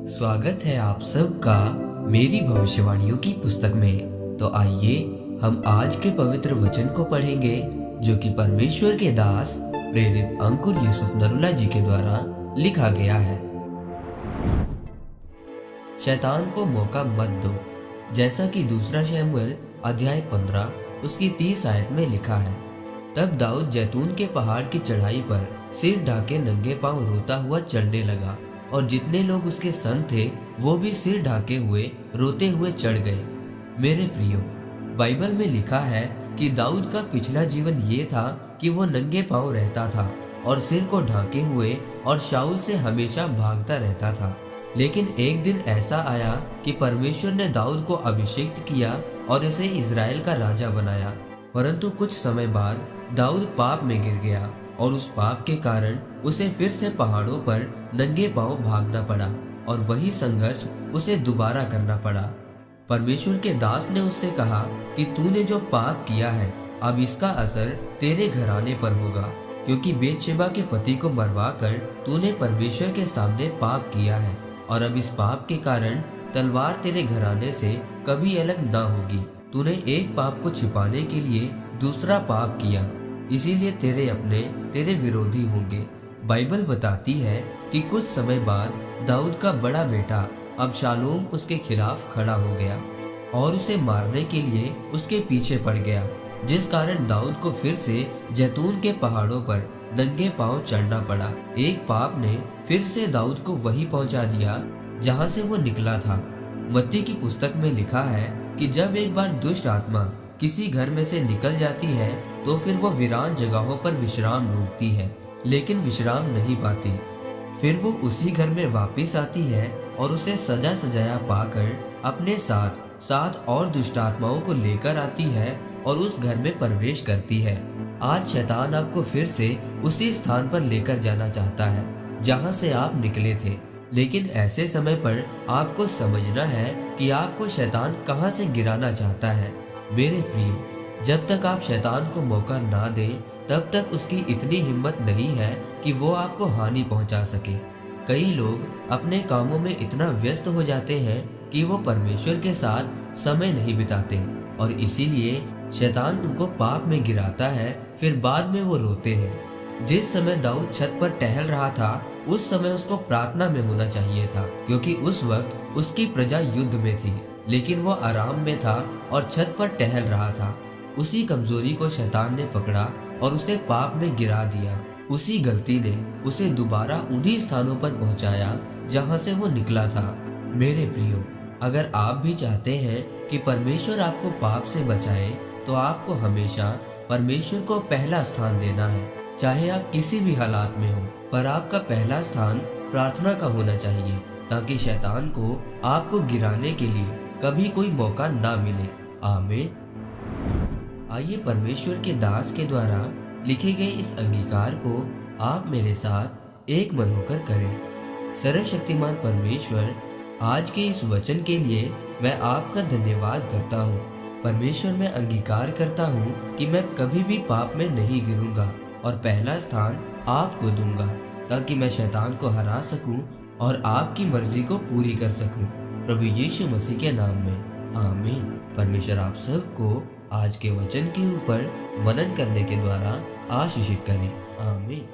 स्वागत है आप सबका मेरी भविष्यवाणियों की पुस्तक में। तो आइए हम आज के पवित्र वचन को पढ़ेंगे जो कि परमेश्वर के दास प्रेरित अंकुर यूसुफ नरुला जी के द्वारा लिखा गया है। शैतान को मौका मत दो, जैसा कि दूसरा शमूएल अध्याय 15 उसकी 30 आयत में लिखा है। तब दाऊद जैतून के पहाड़ की चढ़ाई पर सिर ढाके नंगे पांव रोता हुआ चढ़ने लगा और जितने लोग उसके संग थे वो भी सिर ढाके हुए रोते हुए चढ़ गए। मेरे प्रियो, बाइबल में लिखा है कि दाऊद का पिछला जीवन ये था कि वो नंगे पांव रहता था और सिर को ढाके हुए और शाऊल से हमेशा भागता रहता था। लेकिन एक दिन ऐसा आया कि परमेश्वर ने दाऊद को अभिषेक किया और इसे इज़राइल का राजा बनाया। परंतु कुछ समय बाद दाऊद पाप में गिर गया और उस पाप के कारण उसे फिर से पहाड़ों पर नंगे पांव भागना पड़ा और वही संघर्ष उसे दोबारा करना पड़ा। परमेश्वर के दास ने उससे कहा कि तूने जो पाप किया है अब इसका असर तेरे घराने पर होगा, क्योंकि बेतशेबा के पति को मरवा कर तूने परमेश्वर के सामने पाप किया है और अब इस पाप के कारण तलवार तेरे घराने से कभी अलग ना होगी। तूने एक पाप को छिपाने के लिए दूसरा पाप किया, इसीलिए तेरे विरोधी होंगे। बाइबल बताती है कि कुछ समय बाद दाऊद का बड़ा बेटा अबशालोम उसके खिलाफ खड़ा हो गया और उसे मारने के लिए उसके पीछे पड़ गया, जिस कारण दाऊद को फिर से जैतून के पहाड़ों पर नंगे पांव चढ़ना पड़ा। एक पाप ने फिर से दाऊद को वहीं पहुंचा दिया जहां से वो निकला था। मत्ती की पुस्तक में लिखा है कि जब एक बार दुष्ट आत्मा किसी घर में से निकल जाती है तो फिर वो वीरान जगहों पर विश्राम ढूंढती है, लेकिन विश्राम नहीं पाती। फिर वो उसी घर में वापस आती है और उसे सजा सजाया पाकर अपने साथ 7 और दुष्ट आत्माओं को लेकर आती है और उस घर में प्रवेश करती है। आज शैतान आपको फिर से उसी स्थान पर लेकर जाना चाहता है जहां से आप निकले थे, लेकिन ऐसे समय पर आपको समझना है कि आपको शैतान कहां से गिराना चाहता है। मेरे प्रियो, जब तक आप शैतान को मौका ना दें तब तक उसकी इतनी हिम्मत नहीं है कि वो आपको हानि पहुंचा सके। कई लोग अपने कामों में इतना व्यस्त हो जाते हैं कि वो परमेश्वर के साथ समय नहीं बिताते और इसीलिए शैतान उनको पाप में गिराता है। फिर बाद में वो रोते हैं। जिस समय दाऊद छत पर टहल रहा था उस समय उसको प्रार्थना में होना चाहिए था, क्योंकि उस वक्त उसकी प्रजा युद्ध में थी, लेकिन वो आराम में था और छत पर टहल रहा था। उसी कमजोरी को शैतान ने पकड़ा और उसे पाप में गिरा दिया। उसी गलती ने उसे दोबारा उन्हीं स्थानों पर पहुंचाया जहां से वो निकला था। मेरे प्रियो, अगर आप भी चाहते हैं कि परमेश्वर आपको पाप से बचाए तो आपको हमेशा परमेश्वर को पहला स्थान देना है। चाहे आप किसी भी हालात में हो, पर आपका पहला स्थान प्रार्थना का होना चाहिए, ताकि शैतान को आपको गिराने के लिए कभी कोई मौका ना मिले। आमीन। आइए परमेश्वर के दास के द्वारा लिखे गए इस अंगीकार को आप मेरे साथ एक मन होकर करें। सर्वशक्तिमान परमेश्वर, आज के इस वचन के लिए मैं आपका धन्यवाद करता हूँ। परमेश्वर, मैं अंगीकार करता हूँ कि मैं कभी भी पाप में नहीं गिरूंगा और पहला स्थान आपको दूंगा, ताकि मैं शैतान को हरा सकूं और आपकी मर्जी को पूरी कर सकूं। प्रभु यीशु मसीह के नाम में आमीन। परमेश्वर आप सबको आज के वचन के ऊपर मनन करने के द्वारा आशीषित करें। आमीन।